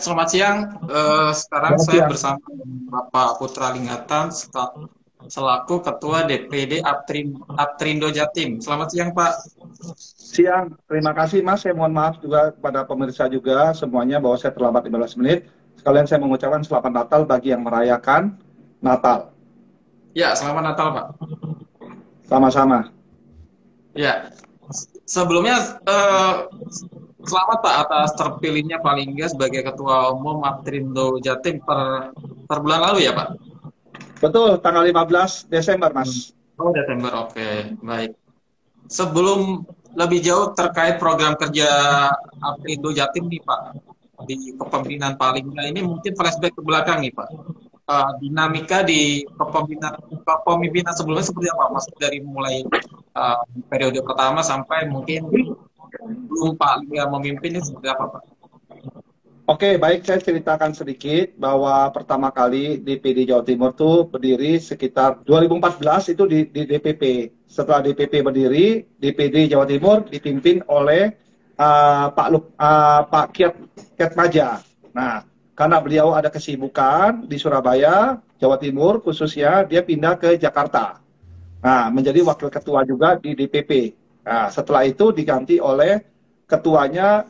selamat siang. Sekarang Selamat saya siang. bersama dengan Bapak Putra Linggatan selaku Ketua DPD Aptrindo Jatim. Selamat siang, Pak. Siang. Terima kasih Mas. Saya mohon maaf juga kepada pemirsa juga semuanya bahwa saya terlambat 15 menit. Sekalian saya mengucapkan selamat Natal bagi yang merayakan Natal. Ya, selamat Natal, Pak. Sama-sama. Ya, sebelumnya selamat Pak atas terpilihnya Pak Lingga sebagai Ketua Umum Aptrindo Jatim per bulan lalu ya, Pak. Betul, tanggal 15 Desember Mas. Oh, Desember. Oke, baik. Sebelum lebih jauh terkait program kerja Aprindo Jatim nih Pak, di kepemimpinan Pak Lingga ini mungkin flashback ke belakang nih Pak. Dinamika di kepemimpinan sebelumnya seperti apa Mas? Dari mulai uh, periode pertama sampai mungkin belum Pak Lingga memimpin ini seperti apa Pak? Oke, baik, saya ceritakan sedikit bahwa pertama kali DPD Jawa Timur itu berdiri sekitar 2014 itu di DPP. Setelah DPP berdiri, DPD Jawa Timur dipimpin oleh Pak Kiat Maja. Nah, karena beliau ada kesibukan di Surabaya, Jawa Timur khususnya, dia pindah ke Jakarta. Nah, menjadi wakil ketua juga di DPP. Nah, setelah itu diganti oleh ketuanya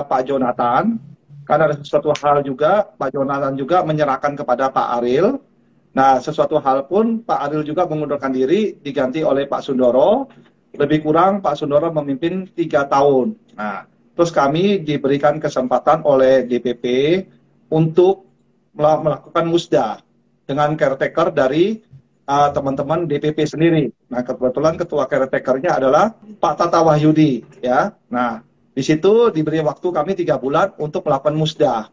Pak Jonathan, karena ada sesuatu hal juga, Pak Jonathan juga menyerahkan kepada Pak Aril. Nah, sesuatu hal pun Pak Aril juga mengundurkan diri, diganti oleh Pak Sundoro. Lebih kurang Pak Sundoro memimpin 3 tahun. Nah, terus kami diberikan kesempatan oleh DPP untuk melakukan musda dengan caretaker dari teman-teman DPP sendiri. Nah, kebetulan ketua caretakernya adalah Pak Tata Wahyudi, ya. Nah, di situ diberi waktu kami 3 bulan untuk melakukan musda.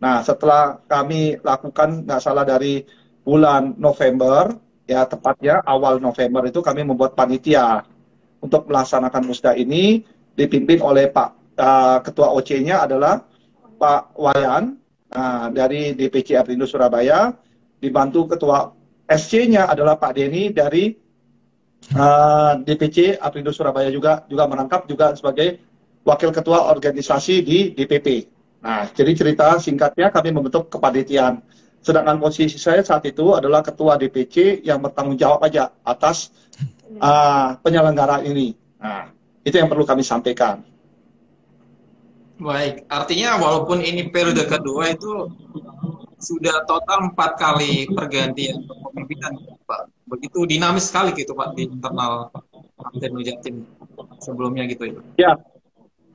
Nah, setelah kami lakukan nggak salah dari bulan November, ya tepatnya awal November itu kami membuat panitia untuk melaksanakan musda ini dipimpin oleh Pak Ketua OC-nya adalah Pak Wayan dari DPC Aprindo Surabaya, dibantu Ketua SC-nya adalah Pak Denny dari DPC Aprindo Surabaya juga merangkap juga sebagai wakil ketua organisasi di DPP. Nah, jadi cerita singkatnya kami membentuk kepanitiaan. Sedangkan posisi saya saat itu adalah ketua DPC yang bertanggung jawab aja atas penyelenggaraan ini. Nah, itu yang perlu kami sampaikan. Baik, artinya walaupun ini periode kedua itu sudah total 4 kali pergantian kepemimpinan Pak. Begitu dinamis sekali gitu Pak di internal Aptrindo Jatim sebelumnya gitu ya. Ya,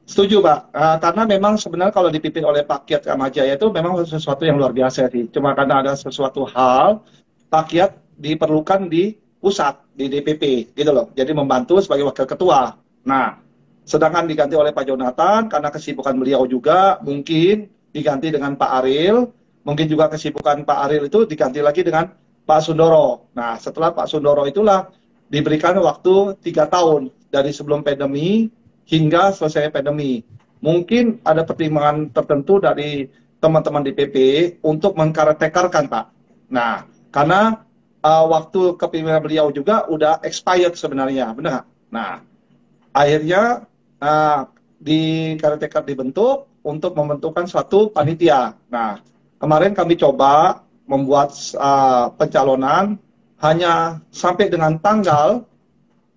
setuju Pak. Karena memang sebenarnya kalau dipimpin oleh Pak Kiat Kamajaya itu memang sesuatu yang luar biasa sih. Cuma karena ada sesuatu hal, Pak Kiat diperlukan di pusat, di DPP gitu loh. Jadi membantu sebagai wakil ketua. Nah, sedangkan diganti oleh Pak Jonathan karena kesibukan beliau juga mungkin diganti dengan Pak Aril, mungkin juga kesibukan Pak Aril itu diganti lagi dengan Pak Sundoro. Nah, setelah Pak Sundoro itulah diberikan waktu 3 tahun dari sebelum pandemi hingga selesai pandemi. Mungkin ada pertimbangan tertentu dari teman-teman DPP untuk mengkarakterkan Pak. Nah, karena waktu kepemimpinan beliau juga udah expired sebenarnya, benar nggak? Nah, akhirnya di caretaker dibentuk untuk membentukkan suatu panitia. Nah, kemarin kami coba membuat pencalonan hanya sampai dengan tanggal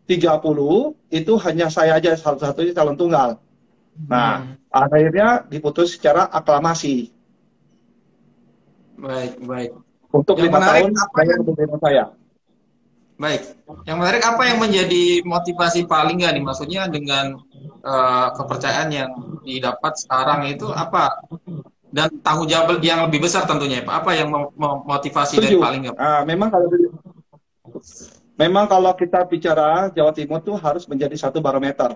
30 itu hanya saya aja satu-satunya calon tunggal. Nah, Hmm, akhirnya diputus secara aklamasi baik, baik. untuk Yang lima menarik tahun apa saya yang kepemimpinan saya. baik. Yang menarik apa yang menjadi motivasi paling nggak nih? Maksudnya dengan kepercayaan yang didapat sekarang itu apa? Dan tanggung jawab yang lebih besar tentunya ya Pak. Apa yang motivasi dari Setuju. paling nggak? Memang kalau kita bicara Jawa Timur tuh harus menjadi satu barometer.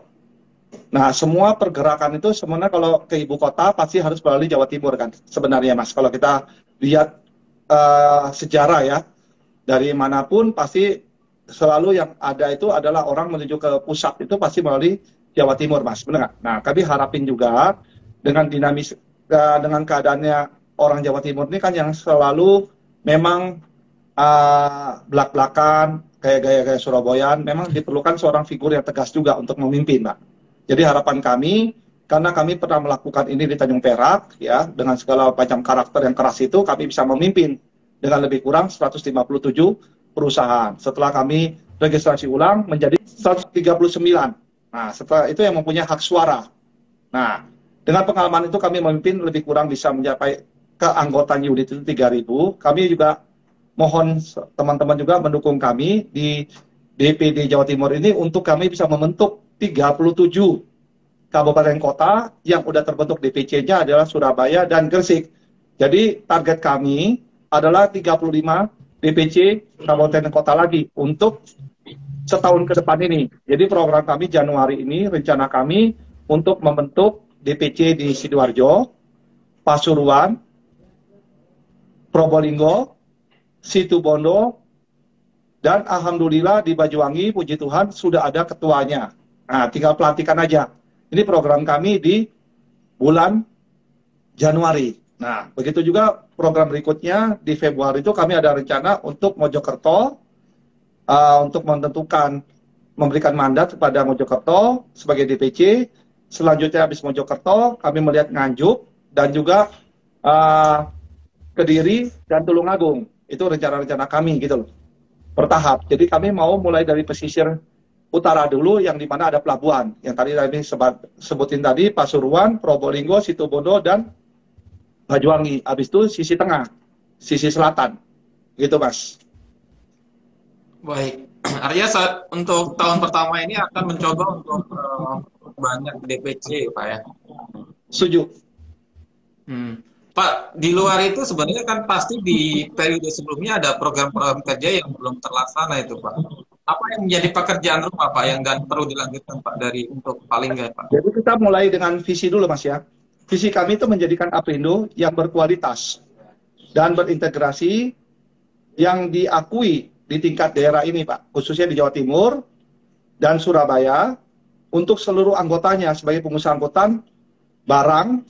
Nah, semua pergerakan itu sebenarnya kalau ke ibu kota pasti harus melalui Jawa Timur kan. Sebenarnya Mas, kalau kita lihat sejarah ya, dari manapun pasti selalu yang ada itu adalah orang menuju ke pusat itu pasti melalui Jawa Timur, Mas. Benar nggak? Nah, kami harapin juga dengan dengan keadaannya orang Jawa Timur ini kan yang selalu memang belak-belakan, kayak gaya-gaya Surabayaan, memang diperlukan seorang figur yang tegas juga untuk memimpin, Pak. Jadi harapan kami karena kami pernah melakukan ini di Tanjung Perak, ya, dengan segala macam karakter yang keras itu, kami bisa memimpin dengan lebih kurang 157 perusahaan. Setelah kami registrasi ulang menjadi 139. Nah, setelah itu yang mempunyai hak suara. Nah, dengan pengalaman itu kami memimpin lebih kurang bisa mencapai keanggotaan unit itu 3.000. Kami juga mohon teman-teman juga mendukung kami di DPD Jawa Timur ini untuk kami bisa membentuk 37 kabupaten kota yang udah terbentuk DPC-nya adalah Surabaya dan Gresik. Jadi target kami adalah 35 DPC kabupaten kota lagi untuk setahun ke depan ini. Jadi program kami Januari ini, rencana kami untuk membentuk DPC di Sidoarjo, Pasuruan, Probolinggo, Situbondo, dan alhamdulillah di Banyuwangi, puji Tuhan, sudah ada ketuanya. Nah, tinggal pelantikan aja. Ini program kami di bulan Januari. Nah, begitu juga program berikutnya di Februari itu kami ada rencana untuk Mojokerto, untuk menentukan, memberikan mandat kepada Mojokerto sebagai DPC. Selanjutnya habis Mojokerto, kami melihat Nganjuk dan juga Kediri dan Tulungagung. Itu rencana-rencana kami gitu loh, bertahap. Jadi kami mau mulai dari pesisir utara dulu yang dimana ada pelabuhan yang tadi kami sebutin tadi, Pasuruan, Probolinggo, Situbondo, dan Banyuwangi. Habis itu sisi tengah, sisi selatan, gitu Mas. Baik, artinya untuk tahun pertama ini akan mencoba untuk banyak DPC, Pak ya. Setuju. Pak, di luar itu sebenarnya kan pasti di periode sebelumnya ada program-program kerja yang belum terlaksana itu, Pak. Apa yang menjadi pekerjaan rumah, Pak, yang perlu dilanjutkan, Pak, dari untuk paling nggak, Pak? Jadi kita mulai dengan visi dulu, Mas ya. Visi kami itu menjadikan Aprindo yang berkualitas dan berintegrasi yang diakui di tingkat daerah ini, Pak, khususnya di Jawa Timur dan Surabaya untuk seluruh anggotanya sebagai pengusaha angkutan barang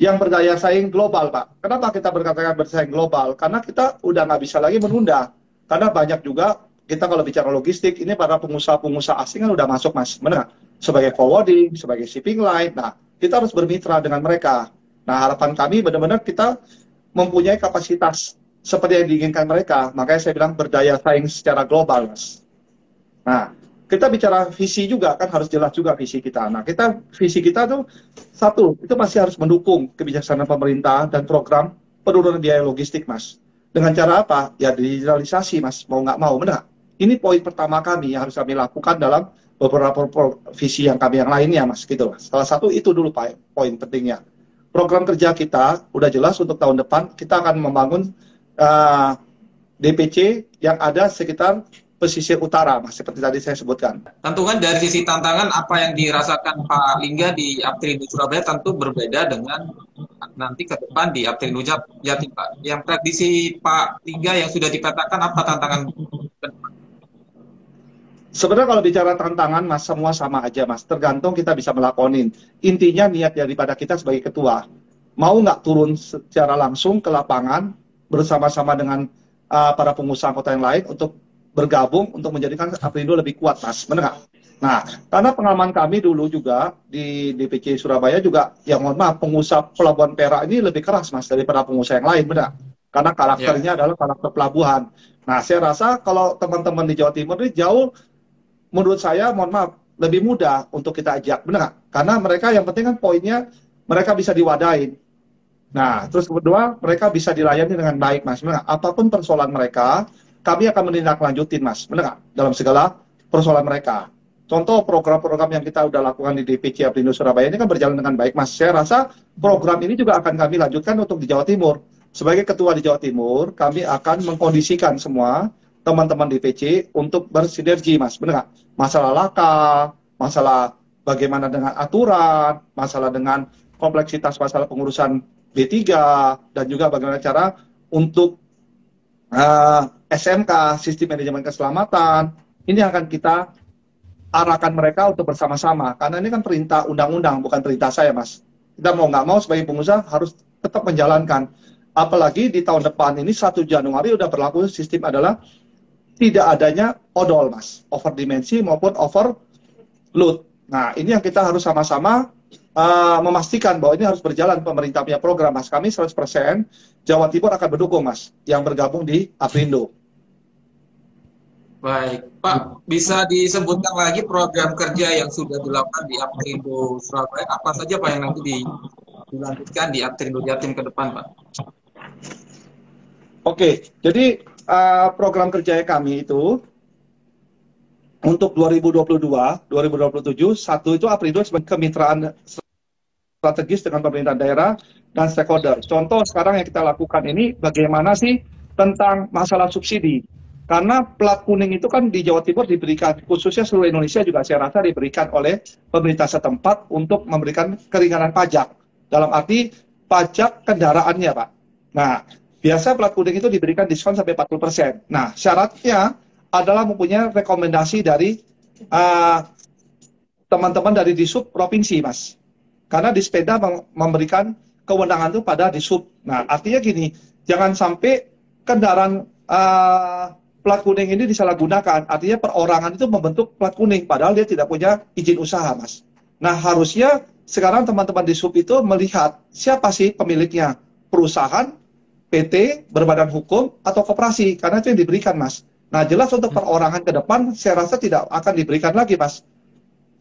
yang berdaya saing global, Pak. Kenapa kita berkata bersaing global? Karena kita udah nggak bisa lagi menunda. Karena banyak juga kita kalau bicara logistik, ini para pengusaha-pengusaha asing kan udah masuk, Mas. Benar? Sebagai forwarding, sebagai shipping line. Nah, kita harus bermitra dengan mereka. Nah, harapan kami benar-benar kita mempunyai kapasitas seperti yang diinginkan mereka. Makanya saya bilang berdaya saing secara global, Mas. Nah, kita bicara visi juga, kan harus jelas juga visi kita. Nah, visi kita tuh satu, itu pasti harus mendukung kebijaksanaan pemerintah dan program penurunan biaya logistik, Mas. Dengan cara apa? Ya digitalisasi, Mas. Mau nggak mau, benar. Ini poin pertama kami yang harus kami lakukan dalam beberapa visi yang kami yang lainnya, Mas. Gitu, Mas. Salah satu itu dulu, Pak, poin pentingnya. Program kerja kita udah jelas untuk tahun depan kita akan membangun DPC yang ada sekitar pesisir utara, Mas, seperti tadi saya sebutkan. Tentu kan dari sisi tantangan apa yang dirasakan Pak Lingga di Aprindo Surabaya tentu berbeda dengan nanti ke depan di Aprindo Jatim, Pak. Yang prediksi Pak Lingga yang sudah dipetakan apa tantangan? Sebenarnya kalau bicara tantangan, Mas, semua sama aja, Mas. Tergantung kita bisa melakonin. Intinya niat daripada kita sebagai ketua. Mau nggak turun secara langsung ke lapangan bersama-sama dengan para pengusaha kota yang lain untuk bergabung untuk menjadikan Aprindo lebih kuat, Mas. Benar nggak? Nah, karena pengalaman kami dulu juga di DPC Surabaya juga, yang mohon maaf, pengusaha pelabuhan Perak ini lebih keras, Mas, daripada pengusaha yang lain, benar? Karena karakternya adalah karakter pelabuhan. Nah, saya rasa kalau teman-teman di Jawa Timur ini jauh, menurut saya, mohon maaf, lebih mudah untuk kita ajak, benar nggak? Karena mereka yang penting kan poinnya, mereka bisa diwadain. Nah, terus kedua, mereka bisa dilayani dengan baik, Mas. Benar nggak? Apapun persoalan mereka, kami akan menindaklanjutin, Mas. Benar nggak? Dalam segala persoalan mereka. Contoh program-program yang kita udah lakukan di DPC Aprindo Surabaya ini kan berjalan dengan baik, Mas. Saya rasa program ini juga akan kami lanjutkan untuk di Jawa Timur. Sebagai ketua di Jawa Timur, kami akan mengkondisikan semua teman-teman DPC untuk bersinergi, Mas. Benar nggak? Masalah laka, masalah bagaimana dengan aturan, masalah dengan kompleksitas masalah pengurusan B3, dan juga bagaimana cara untuk SMK, Sistem Manajemen Keselamatan. Ini akan kita arahkan mereka untuk bersama-sama. Karena ini kan perintah undang-undang, bukan perintah saya, Mas. Kita mau nggak mau sebagai pengusaha harus tetap menjalankan. Apalagi di tahun depan ini 1 Januari udah berlaku sistem adalah tidak adanya odol, Mas. Overdimensi maupun overload. Nah, ini yang kita harus sama-sama memastikan bahwa ini harus berjalan pemerintah punya program, Mas. Kami 100% Jawa Timur akan mendukung, Mas, yang bergabung di Aprindo. Baik, Pak, bisa disebutkan lagi program kerja yang sudah dilakukan di Aprindo Surabaya, apa saja Pak yang nanti dilanjutkan di Aprindo Jatim ke depan, Pak? Oke, jadi program kerja kami itu untuk 2022, 2027, satu itu Aprindo sebagai kemitraan strategis dengan pemerintah daerah dan stakeholder. Contoh sekarang yang kita lakukan ini bagaimana sih tentang masalah subsidi. Karena plat kuning itu kan di Jawa Timur diberikan, khususnya seluruh Indonesia juga saya rasa diberikan oleh pemerintah setempat untuk memberikan keringanan pajak. Dalam arti pajak kendaraannya, Pak. Nah, biasa plat kuning itu diberikan diskon sampai 40%. Nah, syaratnya adalah mempunyai rekomendasi dari teman-teman dari Disub Provinsi, Mas. Karena di sepeda memberikan kewenangan itu pada Disub. Nah, artinya gini, jangan sampai kendaraan plat kuning ini disalahgunakan. Artinya perorangan itu membentuk plat kuning, padahal dia tidak punya izin usaha, Mas. Nah, harusnya sekarang teman-teman di sub itu melihat siapa sih pemiliknya, perusahaan, PT, berbadan hukum, atau koperasi, karena itu yang diberikan, Mas. Nah, jelas untuk perorangan ke depan, saya rasa tidak akan diberikan lagi, Mas.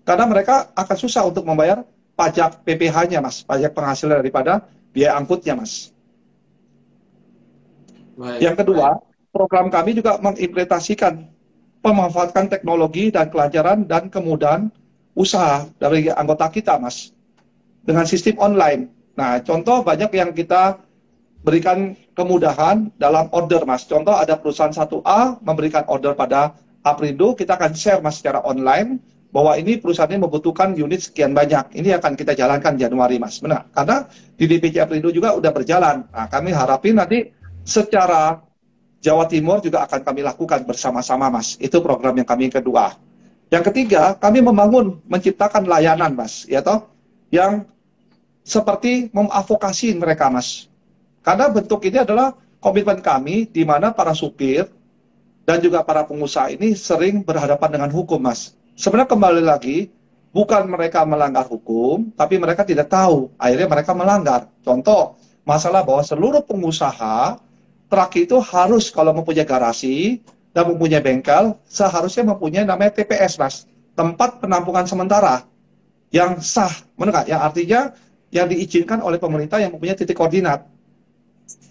Karena mereka akan susah untuk membayar pajak PPh-nya, Mas, pajak penghasilan daripada biaya angkutnya, Mas. Yang kedua, program kami juga mengimplementasikan pemanfaatan teknologi dan kelancaran dan kemudahan usaha dari anggota kita, Mas, dengan sistem online. Nah, contoh banyak yang kita berikan kemudahan dalam order, Mas. Contoh ada perusahaan 1A memberikan order pada Aprindo, kita akan share, Mas, secara online bahwa ini perusahaan ini membutuhkan unit sekian banyak. Ini akan kita jalankan Januari, Mas. Benar, karena di DPC Aprindo juga udah berjalan. Nah, kami harapin nanti secara Jawa Timur juga akan kami lakukan bersama-sama, Mas. Itu program yang kami yang kedua. Yang ketiga, kami membangun, menciptakan layanan, Mas, ya toh, yang seperti memadvokasi mereka, Mas. Karena bentuk ini adalah komitmen kami, di mana para supir dan juga para pengusaha ini sering berhadapan dengan hukum, Mas. Sebenarnya kembali lagi, bukan mereka melanggar hukum, tapi mereka tidak tahu, akhirnya mereka melanggar. Contoh, masalah bahwa seluruh pengusaha truk itu harus kalau mempunyai garasi dan mempunyai bengkel, seharusnya mempunyai namanya TPS, Mas, tempat penampungan sementara yang sah, benar nggak? Yang artinya yang diizinkan oleh pemerintah yang mempunyai titik koordinat.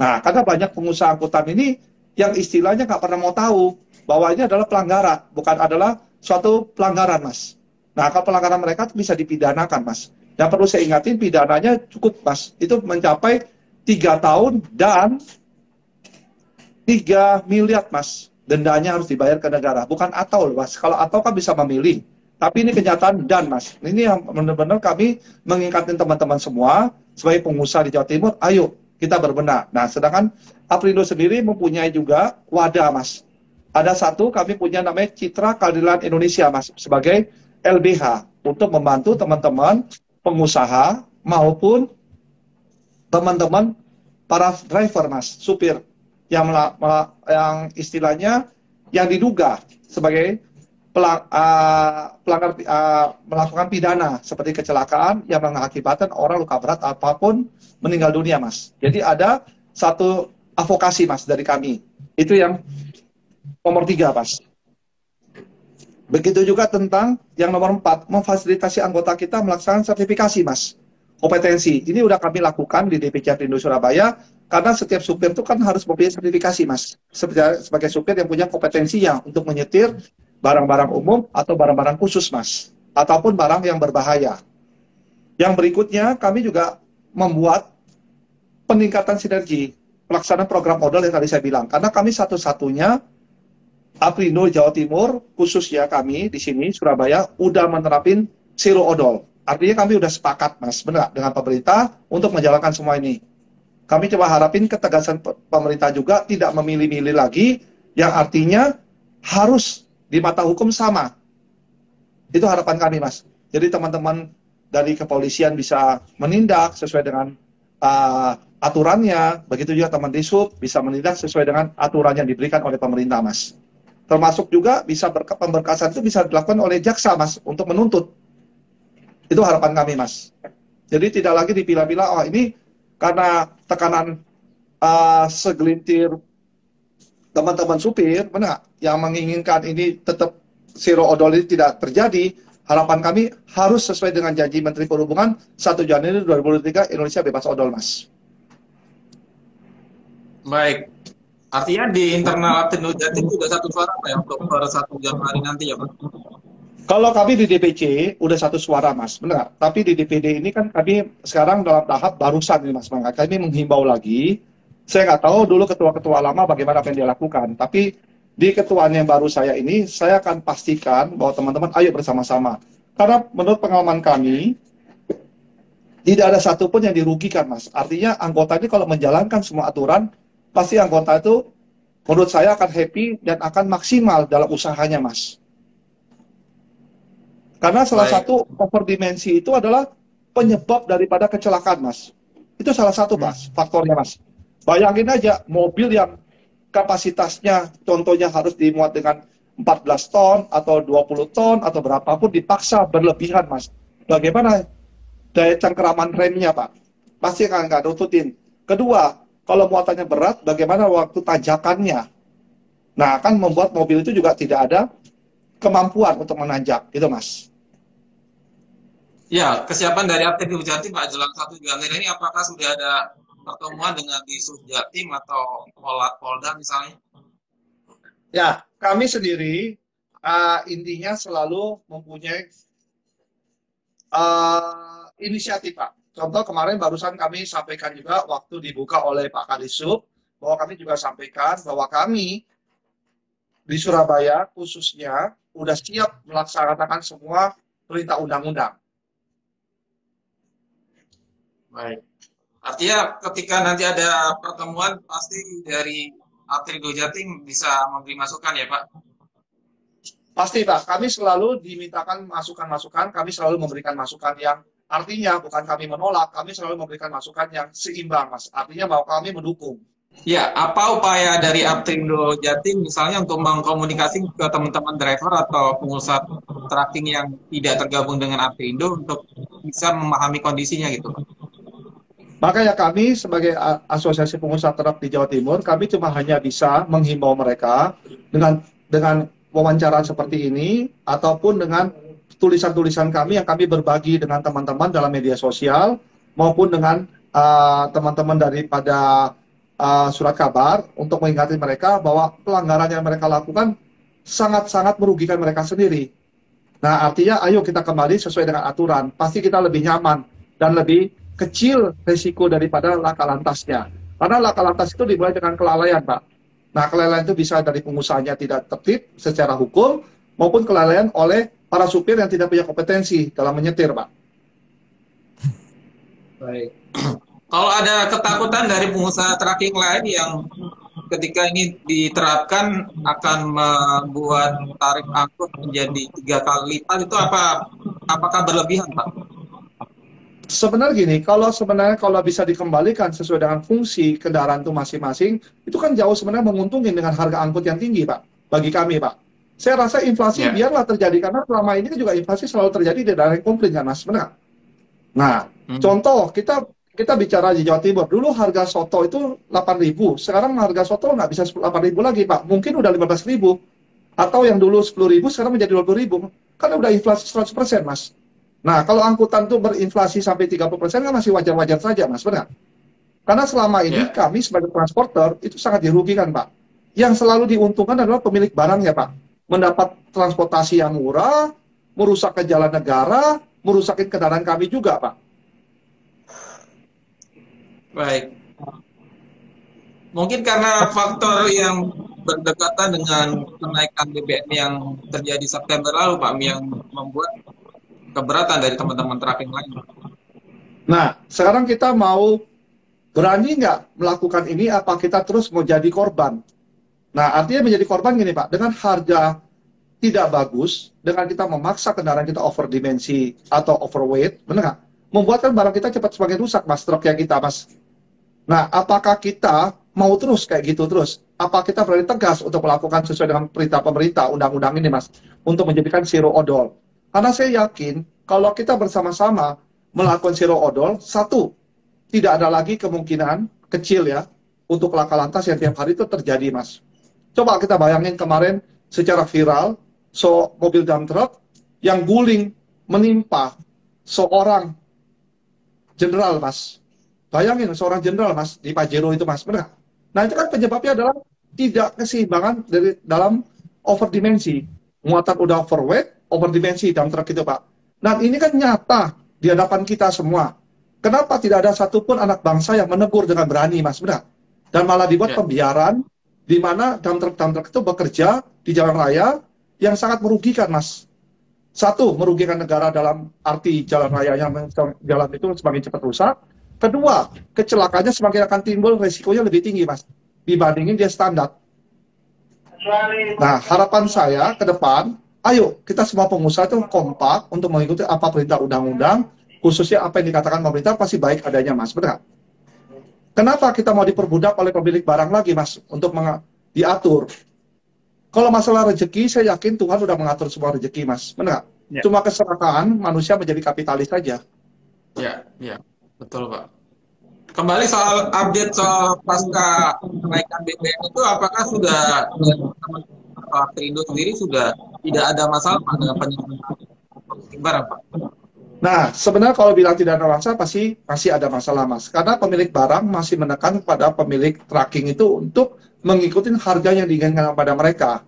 Nah, karena banyak pengusaha angkutan ini yang istilahnya nggak pernah mau tahu bahwa ini adalah pelanggaran, bukan adalah suatu pelanggaran, Mas. Nah, kalau pelanggaran mereka bisa dipidanakan, Mas. Yang perlu saya ingatin, pidananya cukup, Mas. Itu mencapai 3 tahun dan 3 miliar, Mas. Dendanya harus dibayar ke negara. Bukan atau, Mas. Kalau atau kan bisa memilih. Tapi ini kenyataan dan, Mas. Ini yang benar-benar kami mengingatkan teman-teman semua, sebagai pengusaha di Jawa Timur, ayo kita berbenah. Nah, sedangkan Aprindo sendiri mempunyai juga wadah, Mas. Ada satu, kami punya namanya Citra Keadilan Indonesia, Mas. Sebagai LBH. Untuk membantu teman-teman pengusaha maupun teman-teman para driver, Mas. Supir. Yang istilahnya yang diduga sebagai pelanggar melakukan pidana seperti kecelakaan yang mengakibatkan orang luka berat apapun meninggal dunia, Mas. Jadi ada satu advokasi, Mas, dari kami. Itu yang nomor 3, Mas. Begitu juga tentang yang nomor 4, memfasilitasi anggota kita melaksanakan sertifikasi, Mas. Kompetensi. Ini udah kami lakukan di DPC Aprindo Surabaya. Karena setiap supir itu kan harus mempunyai sertifikasi, Mas. Sebagai supir yang punya kompetensinya untuk menyetir barang-barang umum atau barang-barang khusus, Mas. Ataupun barang yang berbahaya. Yang berikutnya, kami juga membuat peningkatan sinergi pelaksanaan program modal yang tadi saya bilang. Karena kami satu-satunya Aprindo Jawa Timur, khususnya kami di sini, Surabaya, udah menerapin zero odol. Artinya kami udah sepakat, Mas, benar, dengan pemerintah untuk menjalankan semua ini. Kami coba harapin ketegasan pemerintah juga tidak memilih-milih lagi, yang artinya harus di mata hukum sama. Itu harapan kami, Mas. Jadi teman-teman dari kepolisian bisa menindak sesuai dengan aturannya, begitu juga teman Disub bisa menindak sesuai dengan aturan yang diberikan oleh pemerintah, Mas. Termasuk juga bisa pemberkasan itu bisa dilakukan oleh jaksa, Mas, untuk menuntut. Itu harapan kami, Mas. Jadi tidak lagi dipilah-pilah, oh ini karena tekanan segelintir teman-teman supir, benar, yang menginginkan ini tetap zero odol ini tidak terjadi. Harapan kami harus sesuai dengan janji Menteri Perhubungan 1 Januari 2023 Indonesia bebas odol, Mas. Baik. Artinya di internal Aprindo Jatim sudah satu suara Pak ya untuk per 1 Januari nanti ya Pak? Kalau kami di DPC udah satu suara, Mas, benar. Tapi di DPD ini kan kami sekarang dalam tahap barusan nih, Mas. Maka kami menghimbau lagi. Saya nggak tahu dulu ketua-ketua lama bagaimana apa yang dia lakukan. Tapi di ketuaan yang baru saya ini, saya akan pastikan bahwa teman-teman ayo bersama-sama. Karena menurut pengalaman kami, tidak ada satupun yang dirugikan, Mas. Artinya anggota ini kalau menjalankan semua aturan, pasti anggota itu menurut saya akan happy dan akan maksimal dalam usahanya, Mas. Karena salah satu overdimensi itu adalah penyebab daripada kecelakaan, Mas. Itu salah satu, Mas, faktornya, Mas. Bayangin aja, mobil yang kapasitasnya contohnya harus dimuat dengan 14 ton atau 20 ton atau berapapun dipaksa berlebihan, Mas. Bagaimana daya cengkeraman remnya, Pak? Pasti akan nggak nututin. Kedua, kalau muatannya berat, bagaimana waktu tanjakannya? Nah, akan membuat mobil itu juga tidak ada kemampuan untuk menanjak, gitu, Mas. Ya, kesiapan dari Aprindo Jatim Pak jelang 1 Januari ini apakah sudah ada pertemuan dengan di Jatim atau Polda misalnya? Ya, kami sendiri intinya selalu mempunyai inisiatif, Pak. Contoh kemarin barusan kami sampaikan juga waktu dibuka oleh Pak Kadisub, bahwa kami juga sampaikan bahwa kami di Surabaya khususnya sudah siap melaksanakan semua perintah undang-undang. Baik. Artinya ketika nanti ada pertemuan pasti dari Aprindo Jatim bisa memberi masukan ya Pak? Pasti Pak, kami selalu dimintakan masukan-masukan, kami selalu memberikan masukan yang artinya bukan kami menolak, kami selalu memberikan masukan yang seimbang, Mas. Artinya bahwa kami mendukung. Ya, apa upaya dari Aprindo Jatim misalnya untuk mengkomunikasi ke teman-teman driver atau pengusaha tracking yang tidak tergabung dengan Aprindo untuk bisa memahami kondisinya gitu Pak? Makanya kami sebagai Asosiasi Pengusaha Truk di Jawa Timur, kami cuma hanya bisa menghimbau mereka dengan wawancara seperti ini, ataupun dengan tulisan-tulisan kami yang kami berbagi dengan teman-teman dalam media sosial, maupun dengan teman-teman daripada surat kabar, untuk mengingati mereka bahwa pelanggaran yang mereka lakukan sangat-sangat merugikan mereka sendiri. Nah, artinya ayo kita kembali sesuai dengan aturan, pasti kita lebih nyaman dan lebih kecil risiko daripada laka lantasnya. Karena laka lantas itu dimulai dengan kelalaian, Pak. Nah, kelalaian itu bisa dari pengusahanya tidak tertib secara hukum, maupun kelalaian oleh para supir yang tidak punya kompetensi dalam menyetir, Pak. Baik. Kalau ada ketakutan dari pengusaha tracking lain yang ketika ini diterapkan akan membuat tarif angkut menjadi 3 kali lipat, itu apakah berlebihan, Pak? Sebenarnya gini, sebenarnya kalau bisa dikembalikan sesuai dengan fungsi kendaraan itu masing-masing, itu kan jauh sebenarnya menguntungkan dengan harga angkut yang tinggi, Pak. Bagi kami, Pak. Saya rasa inflasi biarlah terjadi, karena selama ini kan juga inflasi selalu terjadi di daerah yang komplit, kan, Mas? Benar. Nah, contoh, kita bicara di Jawa Timur, dulu harga soto itu 8.000, sekarang harga soto nggak bisa 8.000 lagi, Pak. Mungkin udah 15.000. Atau yang dulu 10.000, sekarang menjadi 20.000. Kan udah inflasi 100%, Mas. Nah, kalau angkutan itu berinflasi sampai 30% kan masih wajar-wajar saja, Mas, benar? Karena selama ini kami sebagai transporter itu sangat dirugikan, Pak. Yang selalu diuntungkan adalah pemilik barangnya, Pak. Mendapat transportasi yang murah, merusak ke jalan negara, merusakin kendaraan kami juga, Pak. Baik. Mungkin karena faktor yang berdekatan dengan kenaikan BBM yang terjadi September lalu, Pak, yang membuat keberatan dari teman-teman tracking lain. Nah, sekarang kita mau berani nggak melakukan ini, apa kita terus mau jadi korban? Nah, artinya menjadi korban gini, Pak, dengan harga tidak bagus, dengan kita memaksa kendaraan kita overdimensi atau overweight, benar nggak? Membuatkan barang kita cepat semakin rusak, Mas, truknya kita, Mas. Nah, apakah kita mau terus kayak gitu terus? Apa kita berani tegas untuk melakukan sesuai dengan perintah pemerintah, undang-undang ini, Mas, untuk menjadikan zero odol? Karena saya yakin, kalau kita bersama-sama melakukan zero odol, satu, tidak ada lagi kemungkinan kecil ya untuk laka lantas yang tiap hari itu terjadi, Mas. Coba kita bayangin kemarin secara viral, mobil dump truck yang guling menimpa seorang jenderal, Mas. Bayangin seorang jenderal, Mas, di Pajero itu, Mas. Benar? Nah, itu kan penyebabnya adalah tidak keseimbangan dari dalam overdimensi. Muatan udah overweight, overdimensi dump truck itu, Pak. Nah, ini kan nyata di hadapan kita semua. Kenapa tidak ada satupun anak bangsa yang menegur dengan berani, Mas? Benar? Dan malah dibuat pembiaran di mana dump truck itu bekerja di jalan raya yang sangat merugikan, Mas. Satu, merugikan negara dalam arti jalan raya yang jalan itu semakin cepat rusak. Kedua, kecelakaannya semakin akan timbul, resikonya lebih tinggi, Mas, dibandingin dia standar. Nah, harapan saya ke depan, ayo kita semua pengusaha itu kompak untuk mengikuti apa perintah undang-undang, khususnya apa yang dikatakan pemerintah pasti baik adanya, Mas. Benar? Kenapa kita mau diperbudak oleh pemilik barang lagi, Mas, untuk diatur? Kalau masalah rezeki, saya yakin Tuhan sudah mengatur semua rezeki, Mas. Benar? Ya. Cuma keserakahan manusia menjadi kapitalis saja. Ya, betul, Pak. Kembali soal update soal pasca kenaikan BBM itu, apakah sudah Pak Trindo sendiri sudah tidak ada masalah dengan penyelenggaraan barang, Pak? Nah, sebenarnya kalau bilang tidak ada masalah, pasti ada masalah, Mas. Karena pemilik barang masih menekan pada pemilik tracking itu untuk mengikuti harga yang diinginkan pada mereka.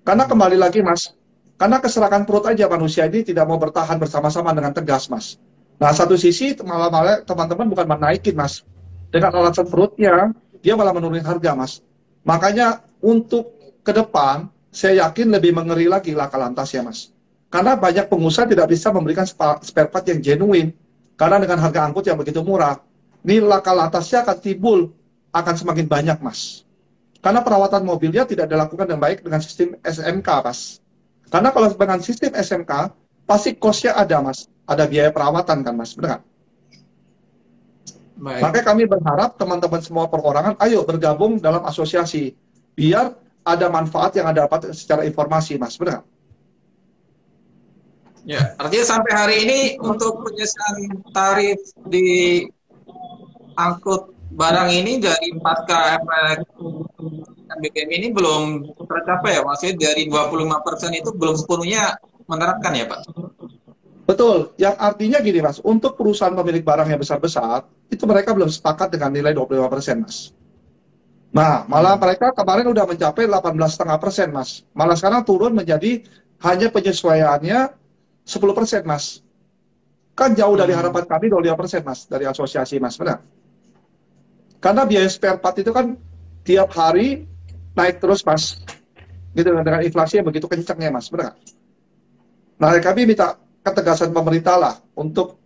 Karena kembali lagi, Mas, karena keserakan perut aja manusia ini tidak mau bertahan bersama-sama dengan tegas, Mas. Nah, satu sisi malah teman-teman bukan menaikin, Mas. Dengan alasan perutnya, dia malah menurunin harga, Mas. Makanya untuk ke depan, saya yakin lebih mengeri lagi laka lantas ya, Mas. Karena banyak pengusaha tidak bisa memberikan spare part yang genuine. Karena dengan harga angkut yang begitu murah, ini laka lantasnya akan timbul, akan semakin banyak, Mas. Karena perawatan mobilnya tidak dilakukan dengan baik dengan sistem SMK, Mas. Karena kalau dengan sistem SMK, pasti cost-nya ada, Mas. Ada biaya perawatan kan, Mas. Benar kan? Makanya kami berharap teman-teman semua perorangan, ayo bergabung dalam asosiasi. Biar ada manfaat yang ada dapat secara informasi, Mas. Benar kan? Ya, artinya sampai hari ini untuk penyesuaian tarif di angkut barang ini dari pasca efek BBM ini belum tercapai ya, maksudnya dari 25% itu belum sepenuhnya menerapkan ya, Pak? Betul, yang artinya gini, Mas, untuk perusahaan pemilik barang yang besar-besar, itu mereka belum sepakat dengan nilai 25%, Mas. Nah, malah mereka kemarin udah mencapai 18,5%, Mas. Malah sekarang turun menjadi hanya penyesuaiannya 10%, Mas. Kan jauh dari harapan kami 25%, Mas, dari asosiasi, Mas, benar? Karena biaya spare part itu kan tiap hari naik terus, Mas. Gitu, dengan inflasi yang begitu kencangnya, Mas, benar? Nah, kami minta ketegasan pemerintah lah untuk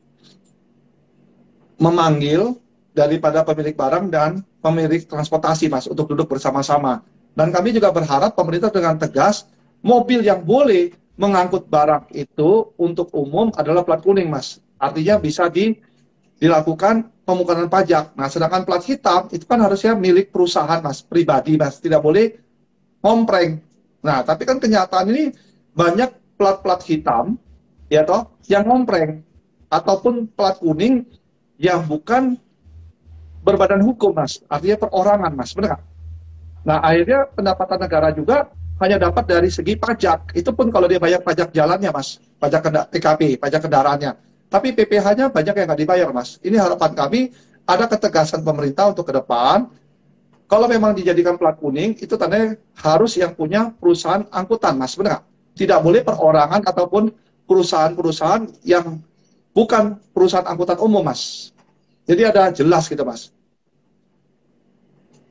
memanggil daripada pemilik barang dan pemilik transportasi, Mas, untuk duduk bersama-sama. Dan kami juga berharap pemerintah dengan tegas, mobil yang boleh mengangkut barang itu untuk umum adalah plat kuning, Mas. Artinya bisa dilakukan pemungutan pajak. Nah, sedangkan plat hitam itu kan harusnya milik perusahaan, Mas, pribadi, Mas. Tidak boleh ngompreng. Nah, tapi kan kenyataan ini banyak plat-plat hitam ya toh, yang ngompreng ataupun plat kuning yang bukan berbadan hukum, Mas, artinya perorangan, Mas, benar? Nah, akhirnya pendapatan negara juga hanya dapat dari segi pajak, itu pun kalau dia bayar pajak jalannya, Mas, pajak TKP, pajak kendaraannya, tapi PPh-nya banyak yang nggak dibayar, Mas. Ini harapan kami ada ketegasan pemerintah untuk ke depan. Kalau memang dijadikan plat kuning, itu tandanya harus yang punya perusahaan angkutan, Mas, benar? Tidak boleh perorangan ataupun perusahaan-perusahaan yang bukan perusahaan angkutan umum, Mas. Jadi ada jelas gitu, Mas.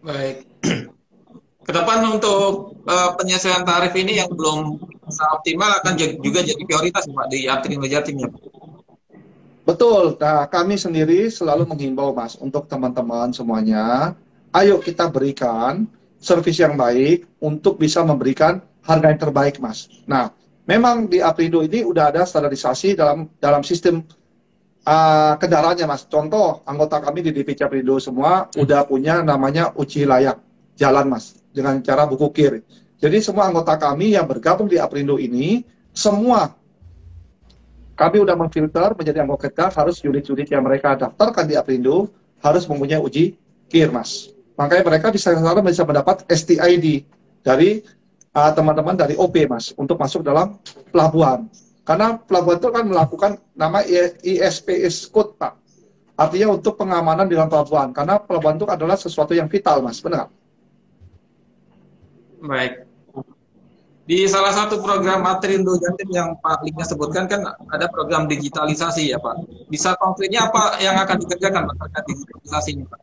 Baik. Kedepan untuk penyesuaian tarif ini yang belum optimal akan juga jadi prioritas, Pak, di Aptrindo Jatim ya. Betul. Nah, kami sendiri selalu menghimbau, Mas, untuk teman-teman semuanya, ayo kita berikan servis yang baik untuk bisa memberikan harga yang terbaik, Mas. Nah, memang di Aptrindo ini udah ada standarisasi dalam sistem kendaraannya, Mas. Contoh, anggota kami di DPC Aptrindo semua udah punya namanya uji layak jalan, Mas, dengan cara buku KIR. Jadi semua anggota kami yang bergabung di Aptrindo ini, semua kami udah memfilter menjadi anggota kita, harus unit-unit yang mereka daftarkan di Aprindo harus mempunyai uji KIR, Mas. Makanya mereka sekarang bisa mendapat STID dari teman-teman dari OP, Mas, untuk masuk dalam pelabuhan. Karena pelabuhan itu kan melakukan nama ISPS code, Pak. Artinya untuk pengamanan di dalam pelabuhan. Karena pelabuhan itu adalah sesuatu yang vital, Mas. Benar? Baik. Di salah satu program Aprindo Jatim yang Pak Lingga sebutkan kan ada program digitalisasi ya Pak. Bisa konkretnya apa yang akan dikerjakan Pak terkait digitalisasi ini Pak?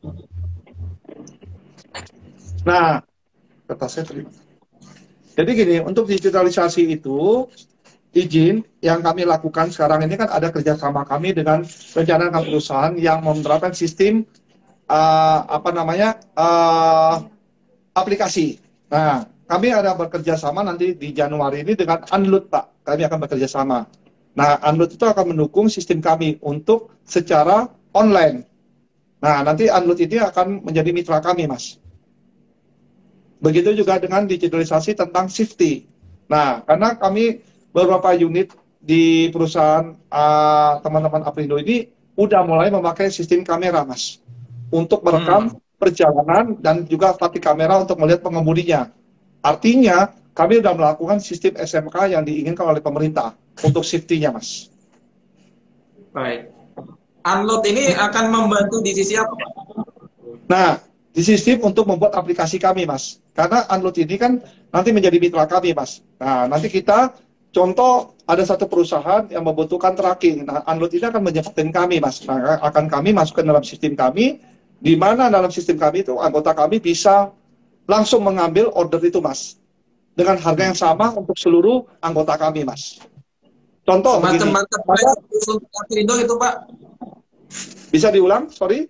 Nah, kata saya terima. Jadi gini, untuk digitalisasi itu izin yang kami lakukan sekarang ini kan ada kerjasama kami dengan rencana perusahaan yang menerapkan sistem aplikasi. Nah, kami ada bekerja sama nanti di Januari ini dengan Unload, Pak. Kami akan bekerja sama. Nah, Unload itu akan mendukung sistem kami untuk secara online. Nah, nanti Unload ini akan menjadi mitra kami, Mas. Begitu juga dengan digitalisasi tentang safety. Nah, karena kami beberapa unit di perusahaan teman-teman Aprindo ini udah mulai memakai sistem kamera, Mas. Untuk merekam perjalanan dan juga fatigue kamera untuk melihat pengemudinya. Artinya, kami sudah melakukan sistem SMK yang diinginkan oleh pemerintah untuk safety-nya, Mas. Baik. Unload ini akan membantu di sisi apa? Nah, di sistem untuk membuat aplikasi kami, Mas. Karena Unload ini kan nanti menjadi mitra kami, Mas. Nah, nanti kita, contoh ada satu perusahaan yang membutuhkan tracking. Nah, Unload ini akan menyebutkan kami, Mas. Nah, akan kami masukkan dalam sistem kami, di mana dalam sistem kami itu anggota kami bisa langsung mengambil order itu, Mas, dengan harga yang sama untuk seluruh anggota kami, Mas. Contoh semacam marketplace untuk Aprindo itu Pak? Bisa diulang, sorry?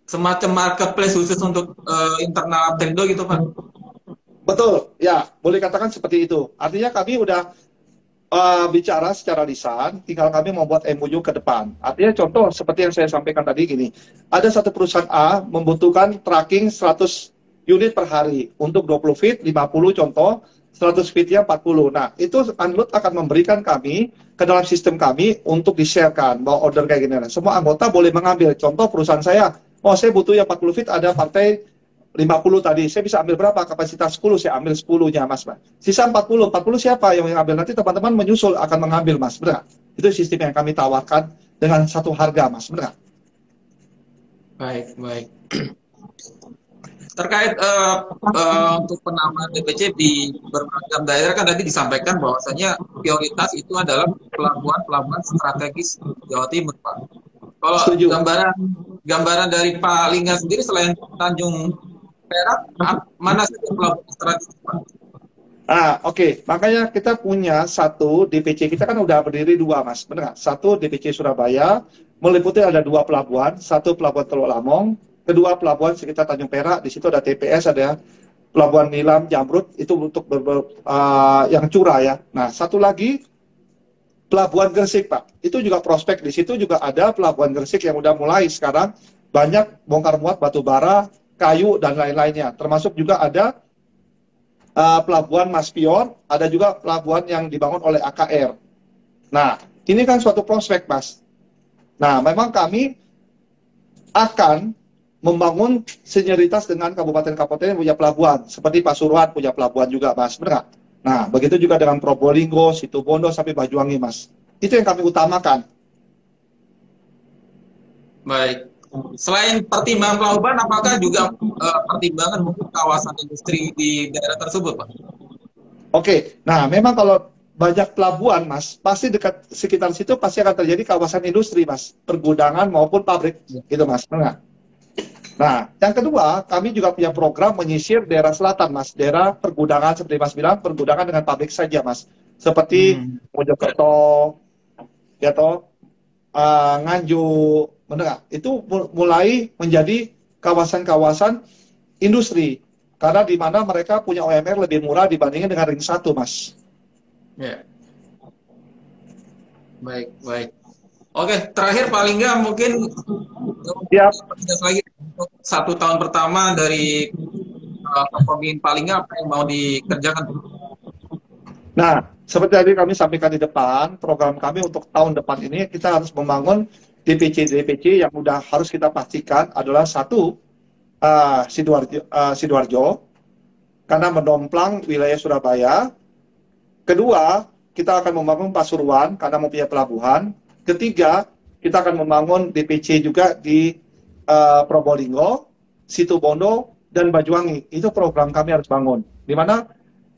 Semacam marketplace khusus untuk internal Aprindo gitu Pak? Betul, ya, boleh katakan seperti itu. Artinya kami udah bicara secara lisan, tinggal kami membuat MOU ke depan. Artinya contoh seperti yang saya sampaikan tadi gini, ada satu perusahaan A membutuhkan tracking 100 unit per hari untuk 20 feet, 50 contoh, 100 feet-nya 40. Nah, itu Unload akan memberikan kami ke dalam sistem kami untuk di-share-kan bahwa order kayak gini. Nah, semua anggota boleh mengambil. Contoh perusahaan saya, oh saya butuh yang 40 feet, ada partai 50 tadi. Saya bisa ambil berapa? Kapasitas 10, saya ambil 10-nya, Mas. Sisa 40. 40 siapa yang mengambil? Nanti teman-teman menyusul akan mengambil, Mas. Benar? Itu sistem yang kami tawarkan dengan satu harga, Mas. Benar? Baik, baik. Terkait untuk penambahan DPC di berbagai daerah kan tadi disampaikan bahwasanya prioritas itu adalah pelabuhan-pelabuhan strategis Jawa Timur, Pak. Kalau gambaran dari Pak Lingga sendiri selain Tanjung Perak, mana saja pelabuhan strategis, Pak? Oke. Makanya kita punya satu DPC, kita kan udah berdiri dua, Mas. Benar nggak? Satu DPC Surabaya, meliputi ada 2 pelabuhan, satu pelabuhan Teluk Lamong, kedua pelabuhan sekitar Tanjung Perak, di situ ada TPS, ada pelabuhan Nilam, Jamrut, itu untuk yang curah ya. Nah, satu lagi pelabuhan Gresik, Pak. Itu juga prospek, di situ juga ada pelabuhan Gresik yang udah mulai sekarang banyak bongkar muat batu bara, kayu, dan lain-lainnya. Termasuk juga ada pelabuhan Maspion, ada juga pelabuhan yang dibangun oleh AKR. Nah, ini kan suatu prospek, Mas. Nah, memang kami akan membangun sinergitas dengan kabupaten-kabupaten yang punya pelabuhan, seperti Pasuruan punya pelabuhan juga, Mas, benar? Nah, begitu juga dengan Probolinggo, Situbondo, sampai Banyuwangi, Mas. Itu yang kami utamakan. Baik. Selain pertimbangan pelabuhan, apakah juga pertimbangan mungkin kawasan industri di daerah tersebut, Pak? Oke, nah memang kalau banyak pelabuhan, Mas, pasti dekat sekitar situ pasti akan terjadi kawasan industri, Mas, pergudangan maupun pabrik, gitu, Mas, benar? Nah, yang kedua, kami juga punya program menyisir daerah selatan, Mas. Daerah pergudangan, seperti Mas bilang, pergudangan dengan pabrik saja, Mas. Seperti Mojokerto, ya toh, Nganjuk, benar. Itu mulai menjadi kawasan-kawasan industri. Karena di mana mereka punya UMR lebih murah dibandingkan dengan ring 1, Mas. Ya. Baik, baik. Oke, terakhir paling nggak mungkin lagi untuk 1 tahun pertama dari kepemimpinan paling nggak apa yang mau dikerjakan? Nah, seperti tadi kami sampaikan di depan, program kami untuk tahun depan ini kita harus membangun DPC yang udah harus kita pastikan adalah satu, Sidoarjo, karena mendomplang wilayah Surabaya. Kedua, kita akan membangun Pasuruan karena mempunyai pelabuhan. Ketiga, kita akan membangun DPC juga di Probolinggo, Situbondo, dan Banyuwangi. Itu program kami harus bangun. Di mana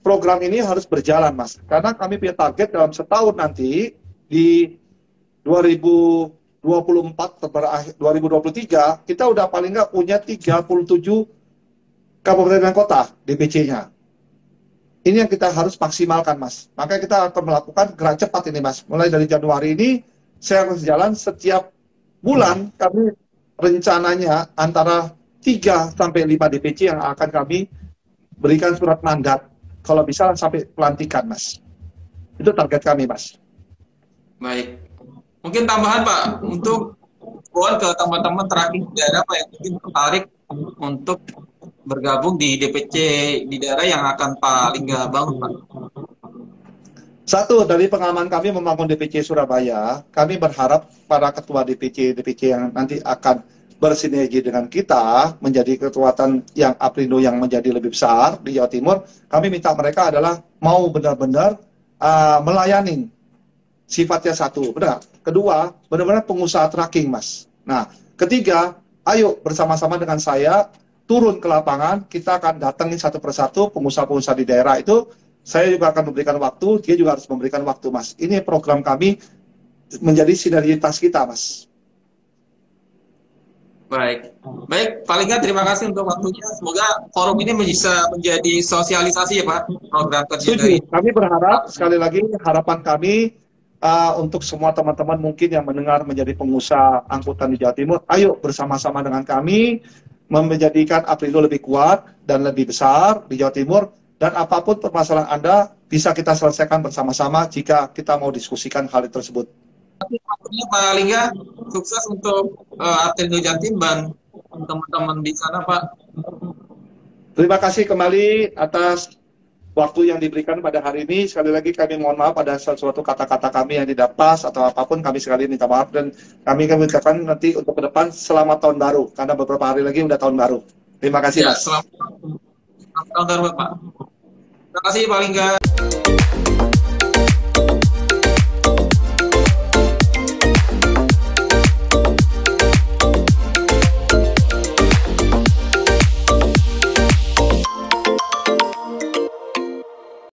program ini harus berjalan, Mas. Karena kami punya target dalam setahun nanti di 2024 berakhir 2023 kita udah paling nggak punya 37 kabupaten dan kota DPC-nya. Ini yang kita harus maksimalkan, Mas. Makanya kita akan melakukan gerak cepat ini, Mas. Mulai dari Januari ini saya harus jalan setiap bulan. Kami rencananya antara 3 sampai 5 DPC yang akan kami berikan surat mandat. Kalau bisa sampai pelantikan, Mas. Itu target kami, Mas. Baik. Mungkin tambahan Pak, untuk ke teman-teman terakhir di daerah Pak yang mungkin tertarik untuk bergabung di DPC di daerah yang akan Pak Lingga bangun, Pak. Satu, dari pengalaman kami membangun DPC Surabaya, kami berharap para ketua DPC yang nanti akan bersinergi dengan kita menjadi kekuatan yang APRindo yang menjadi lebih besar di Jawa Timur. Kami minta mereka adalah mau benar-benar melayani. Sifatnya satu, benar. Kedua, benar-benar pengusaha tracking, Mas. Nah, ketiga, ayo bersama-sama dengan saya turun ke lapangan, kita akan datangin satu persatu pengusaha-pengusaha di daerah itu. Saya juga akan memberikan waktu, dia juga harus memberikan waktu, Mas. Ini program kami menjadi sinergitas kita, Mas. Baik, Pak Lingga, terima kasih untuk waktunya. Semoga forum ini bisa menjadi sosialisasi ya Pak, program kerja dari. Kami berharap, sekali lagi harapan kami untuk semua teman-teman mungkin yang mendengar menjadi pengusaha angkutan di Jawa Timur, ayo bersama-sama dengan kami menjadikan APRindo lebih kuat dan lebih besar di Jawa Timur, dan apapun permasalahan Anda bisa kita selesaikan bersama-sama jika kita mau diskusikan hal tersebut. Pak Lingga, sukses untuk APRindo Jatim dan teman-teman di sana, Pak. Terima kasih kembali atas waktu yang diberikan pada hari ini. Sekali lagi kami mohon maaf pada sesuatu kata-kata kami yang tidak pas atau apapun, kami sekali minta maaf, dan kami akan mengucapkan nanti untuk ke depan selamat tahun baru, karena beberapa hari lagi udah tahun baru. Terima kasih, ya, Mas. Selamat tahun baru, Pak. Terima kasih, Pak Lingga.